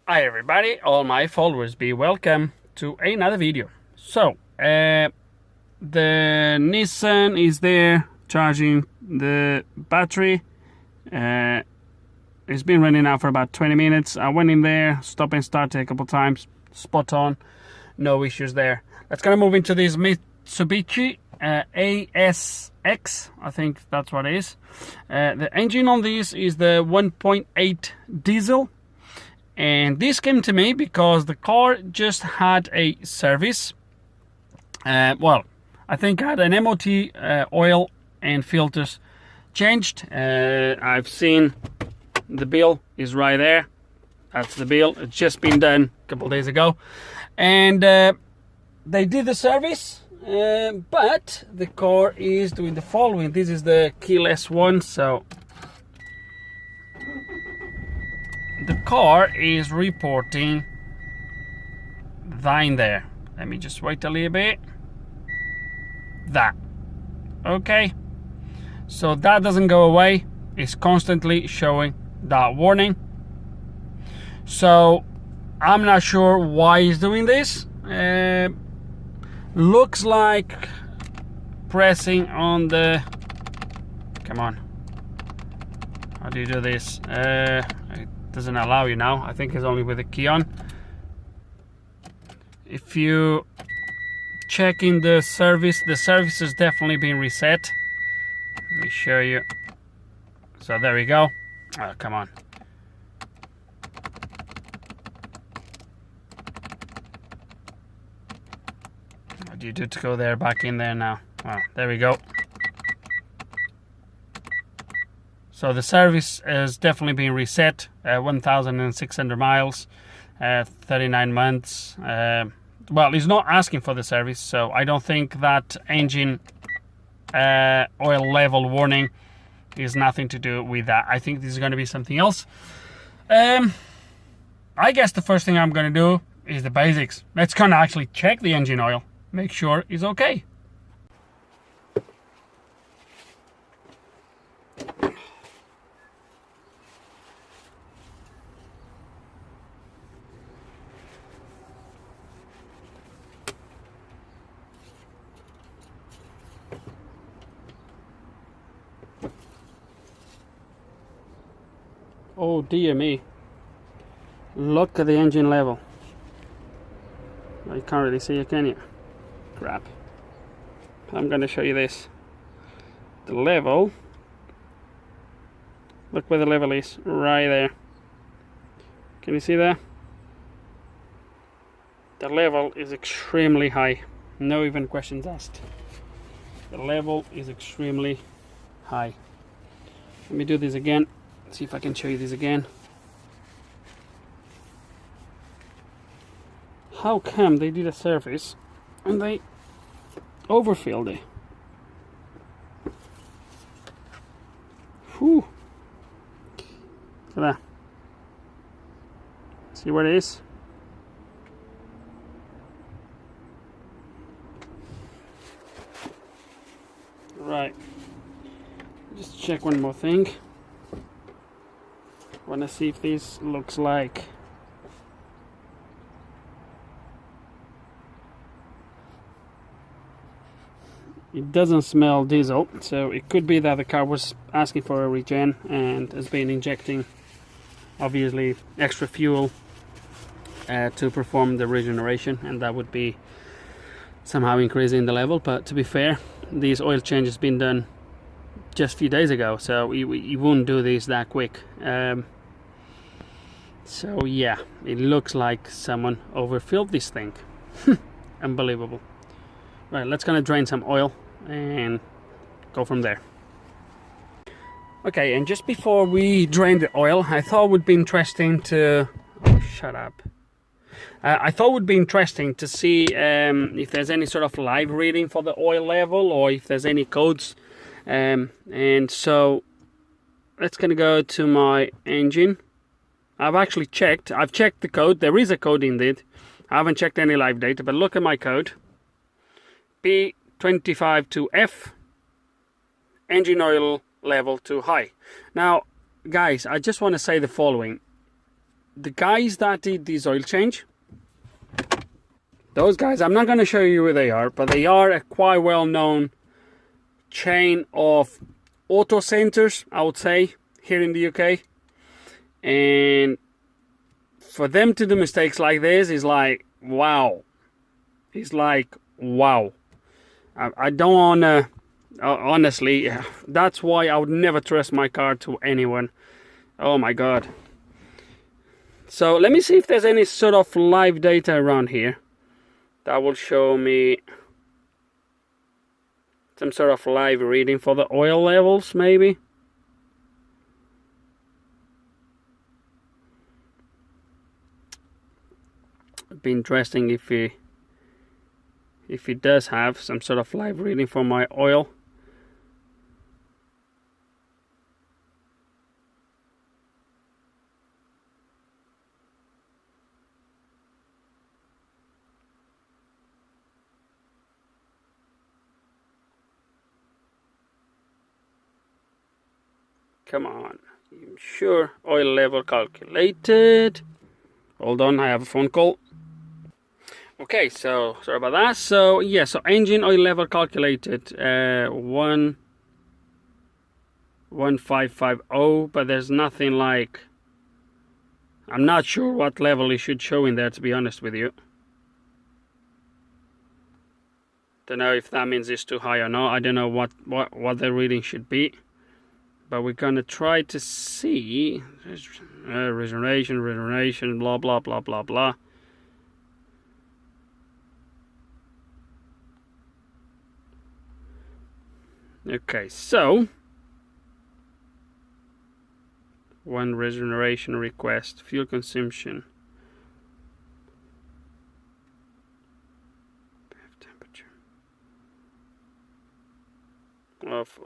Hi everybody, all my followers, be welcome to another video. So, the Nissan is there charging the battery. It's been running now for about 20 minutes. I went in there, stop and started a couple times, spot on, no issues there. Let's gonna move into this Mitsubishi ASX, I think that's what it is. The engine on this is the 1.8 diesel. And this came to me because the car just had a service. Well, I think I had an MOT, oil and filters changed. I've seen the bill is right there. That's the bill. It's just been done a couple of days ago. And they did the service, but the car is doing the following. This is the keyless one, so the car is reporting that in there. Let me just wait a little bit. That. Okay. So that doesn't go away. It's constantly showing that warning. So I'm not sure why he's doing this. Looks like pressing on the... Come on. How do you do this? It doesn't allow you now. I think it's only with the key on. If you check in the service is definitely been reset. Let me show you. So there we go. Oh, come on. What do you do to go there, back in there now? Oh, there we go. So the service has definitely been reset. 1,600 miles, 39 months. Well, he's not asking for the service, so I don't think that engine oil level warning is nothing to do with that. I think this is going to be something else. I guess the first thing I'm going to do is the basics. Let's kind of actually check the engine oil, make sure it's okay. Oh dear me, look at the engine level. You can't really see it, can you? Crap. I'm going to show you this. The level, look where the level is, right there. Can you see that? The level is extremely high, no even questions asked. The level is extremely high. Let me do this again. See if I can show you this again. How come they did a service and they overfilled it? Whew. Look at that. See what it is? Right. Just check one more thing. Want to see if this looks like. It doesn't smell diesel, so it could be that the car was asking for a regen and has been injecting obviously extra fuel to perform the regeneration, and that would be somehow increasing the level. But to be fair, this oil change has been done just a few days ago, so you wouldn't do this that quick. So yeah, it looks like someone overfilled this thing. Unbelievable. Right, let's gonna drain some oil and go from there. Okay, and just before we drain the oil, I thought it would be interesting to... Oh, shut up. I thought it would be interesting to see if there's any sort of live reading for the oil level, or if there's any codes. And so let's gonna go to my engine. I've checked the code. There is a code indeed. I haven't checked any live data, but look at my code. P252F, engine oil level too high. Now guys, I just want to say the following. the guys that did this oil change, those guys, I'm not going to show you who they are, but they are a quite well-known chain of auto centers, I would say, here in the UK. And for them to do mistakes like this is like, wow. It's like, wow. I don't want to, honestly, that's why I would never trust my car to anyone. Oh my god. So let me see if there's any sort of live data around here that will show me some sort of live reading for the oil levels, maybe. It'd be interesting if it does have some sort of live reading for my oil. Come on, I'm sure. Oil level calculated. Hold on, I have a phone call. Okay, so sorry about that. So yeah, so engine oil level calculated 1550, but there's nothing like, I'm not sure what level it should show in there, to be honest with you. Don't know if that means it's too high or not. I don't know what the reading should be, but we're gonna try to see. Regeneration, blah blah blah blah blah. Okay, so one regeneration request, fuel consumption, temperature, off,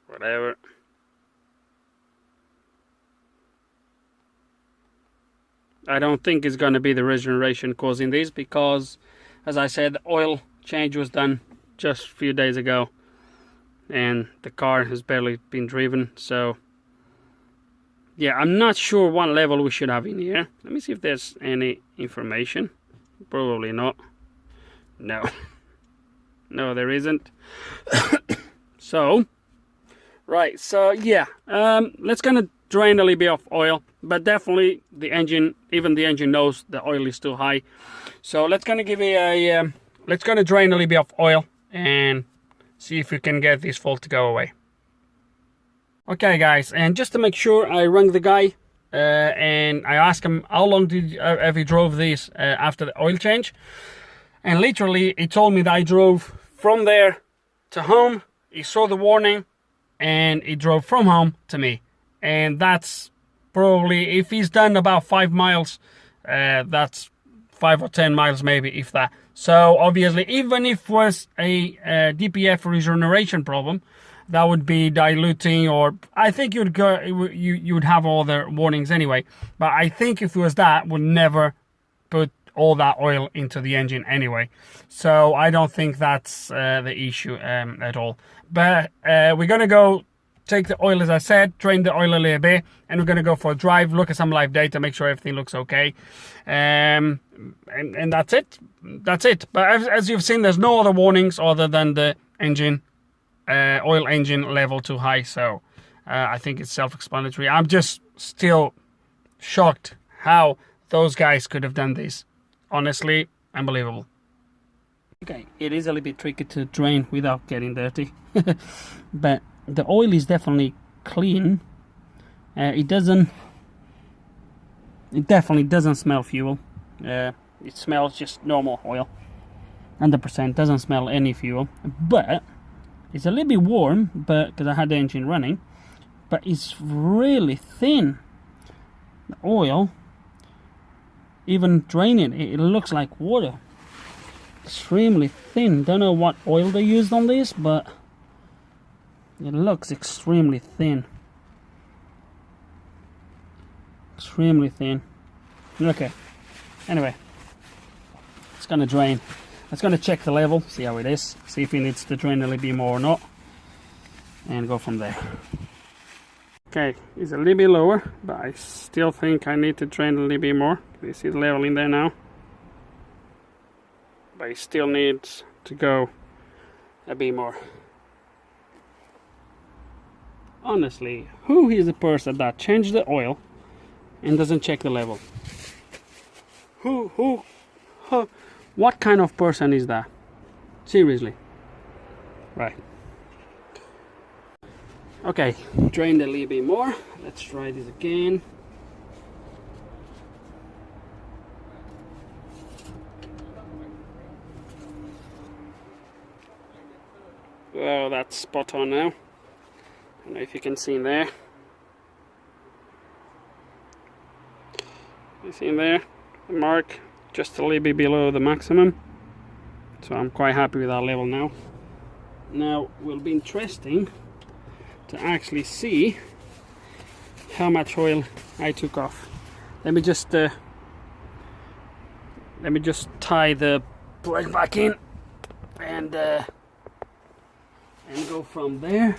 whatever. I don't think it's going to be the regeneration causing this, because as I said, the oil change was done just a few days ago and the car has barely been driven. So yeah, I'm not sure what level we should have in here. Let me see if there's any information. Probably not. No. No, there isn't. So right, so yeah, let's gonna drain a little bit of oil, but definitely the engine, even the engine knows the oil is too high. So let's gonna give it a let's gonna drain a little bit of oil and see if we can get this fault to go away. Okay guys, and just to make sure, I rang the guy and I asked him how long have you drove this after the oil change, and literally he told me that I drove from there to home. He saw the warning and he drove from home to me, and that's probably, if he's done about 5 miles, that's 5 or 10 miles maybe, if that. So obviously, even if it was a DPF regeneration problem, that would be diluting, or I think you would have all the warnings anyway. But I think if it was that, would never put all that oil into the engine anyway. So I don't think that's the issue at all. But we're gonna go take the oil, as I said, drain the oil a little bit, and we're gonna go for a drive, look at some live data, make sure everything looks okay, and that's it. That's it. But as you've seen, there's no other warnings other than the engine oil engine level too high. So I think it's self-explanatory. I'm just still shocked how those guys could have done this. Honestly, unbelievable. Okay, it is a little bit tricky to drain without getting dirty, but the oil is definitely clean. It definitely doesn't smell fuel. It smells just normal oil. 100% doesn't smell any fuel, but it's a little bit warm, but because I had the engine running, but it's really thin. The oil, even draining it looks like water. Extremely thin. Don't know what oil they used on this, but it looks extremely thin. Extremely thin. Okay. Anyway, it's gonna drain. Let's gonna check the level, see how it is, see if it needs to drain a little bit more or not, and go from there. Okay, it's a little bit lower, but I still think I need to drain a little bit more. You see the level in there now, but it still needs to go a bit more. Honestly, who is the person that changed the oil and doesn't check the level? Who, what kind of person is that? Seriously. Right. Okay, drained a little bit more. Let's try this again. Oh, that's spot on now. I don't know if you can see in there. You see in there? The mark just a little bit below the maximum. So I'm quite happy with that level now. Now will be interesting to actually see how much oil I took off. Let me just tie the plug back in and go from there.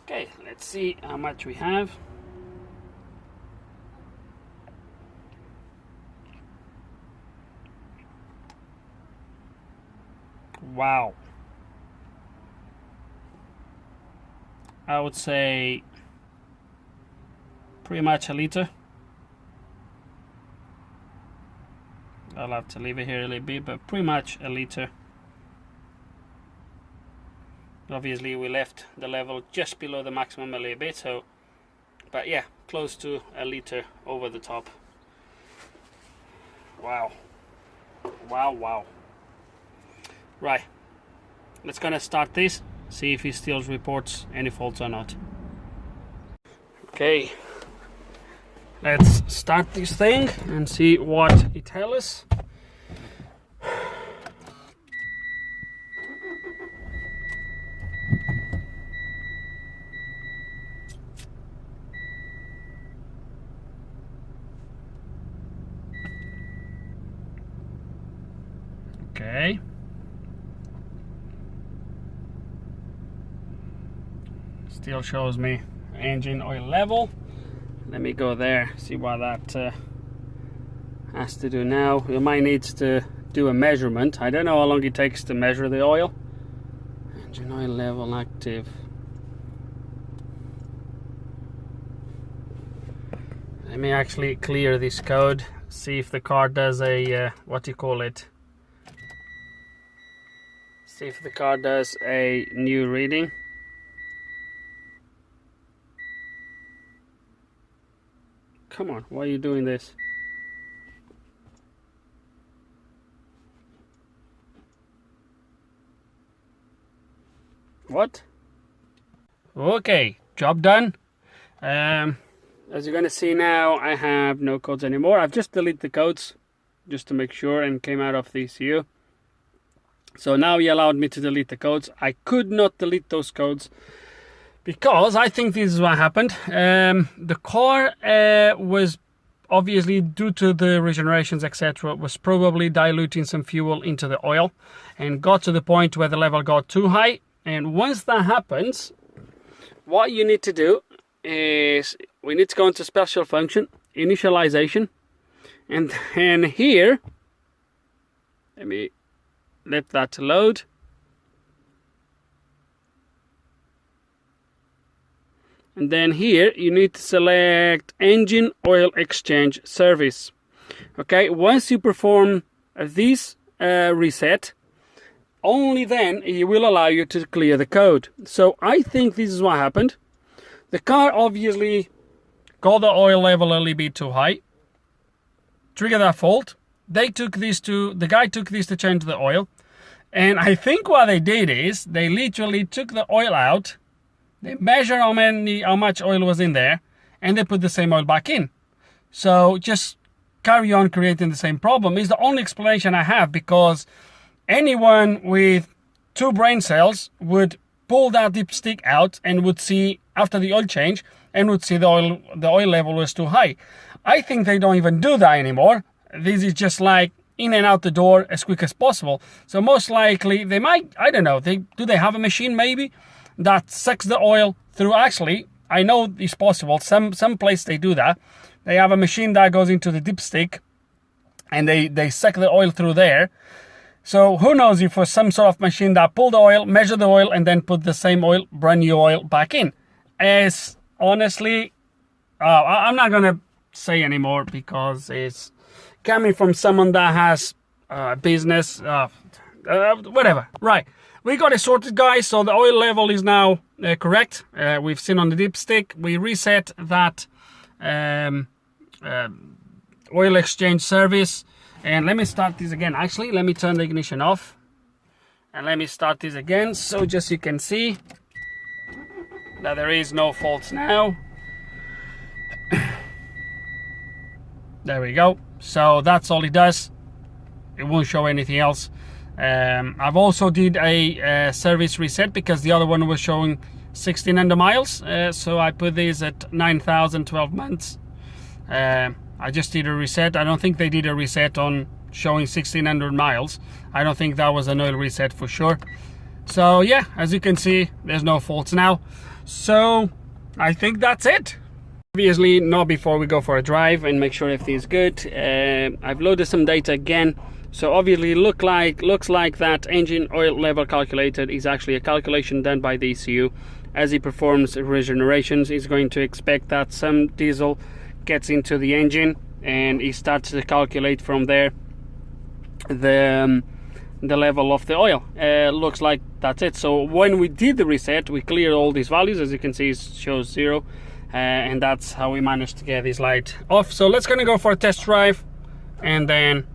Okay, let's see how much we have. Wow. I would say pretty much a liter. I'll have to leave it here a little bit, but pretty much a liter. Obviously we left the level just below the maximum a little bit, so, but yeah, close to a liter over the top. Wow. Wow, wow. Right, let's gonna start this, see if it still reports any faults or not. Okay, let's start this thing and see what it tells us. Okay. Still shows me engine oil level. Let me go there, see what that has to do now. We might need to do a measurement. I don't know how long it takes to measure the oil. Engine oil level active. Let me actually clear this code, see if the car does a what do you call it? See if the car does a new reading. Come on, why are you doing this? What? Okay, job done. As you're gonna see now, I have no codes anymore. I've just deleted the codes just to make sure and came out of the ECU. So now he allowed me to delete the codes. I could not delete those codes because I think this is what happened. The car was obviously, due to the regenerations, etc., was probably diluting some fuel into the oil and got to the point where the level got too high. And once that happens, what you need to do is we need to go into special function, initialization, and then here, let me let that load. And then here you need to select engine oil exchange service. Okay, once you perform this reset, only then it will allow you to clear the code. So I think this is what happened. The car obviously got the oil level a little bit too high, trigger that fault. The guy took this to change the oil. And I think what they did is they literally took the oil out, they measured how much oil was in there, and they put the same oil back in. So just carry on creating the same problem is the only explanation I have, because anyone with 2 brain cells would pull that dipstick out and would see after the oil change and would see the oil level was too high. I think they don't even do that anymore. This is just like in and out the door as quick as possible. So most likely they might, I don't know, do they have a machine maybe that sucks the oil through? Actually, I know it's possible. Some place they do that. They have a machine that goes into the dipstick and they suck the oil through there. So who knows if it was some sort of machine that pulled the oil, measured the oil, and then put the same oil, brand new oil, back in. As honestly, I'm not gonna say anymore because it's coming from someone that has business, whatever. Right, we got it sorted, guys. So the oil level is now correct. We've seen on the dipstick. We reset that oil exchange service. And let me start this again. Actually, let me turn the ignition off. And let me start this again. So just you can see that there is no faults now. There we go. So that's all it does. It won't show anything else. I've also did a service reset because the other one was showing 1,600 miles. So I put these at 9,000, 12 months. I just did a reset. I don't think they did a reset on showing 1,600 miles. I don't think that was an oil reset for sure. So yeah, as you can see, there's no faults now. So I think that's it. Obviously not before we go for a drive and make sure everything's good. I've loaded some data again. So obviously looks like that engine oil level calculated is actually a calculation done by the ECU. As it performs regenerations, it's going to expect that some diesel gets into the engine and it starts to calculate from there the level of the oil. Looks like that's it. So when we did the reset, we cleared all these values. As you can see, it shows 0, and that's how we managed to get this light off. So let's gonna go for a test drive and then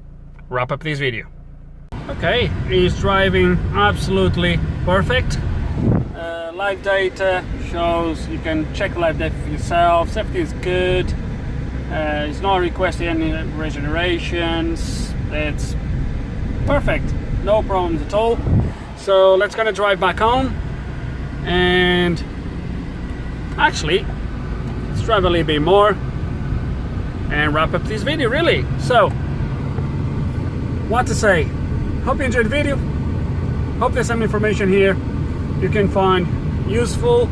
wrap up this video. Okay, it's driving absolutely perfect. Live data shows, you can check live data for yourself. Safety is good. It's not requesting any regenerations. It's perfect, no problems at all. So let's gonna drive back home and actually let's drive a little bit more and wrap up this video really. So what to say, hope you enjoyed the video. Hope there's some information here you can find useful,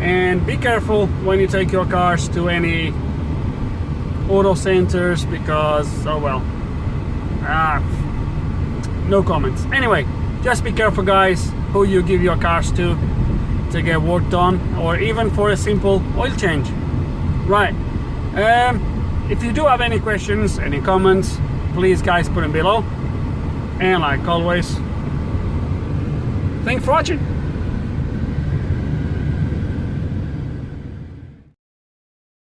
and be careful when you take your cars to any auto centers because, oh well, no comments. Anyway, just be careful guys who you give your cars to get work done, or even for a simple oil change. Right, if you do have any questions, any comments, please guys put them below, and like always, thanks for watching.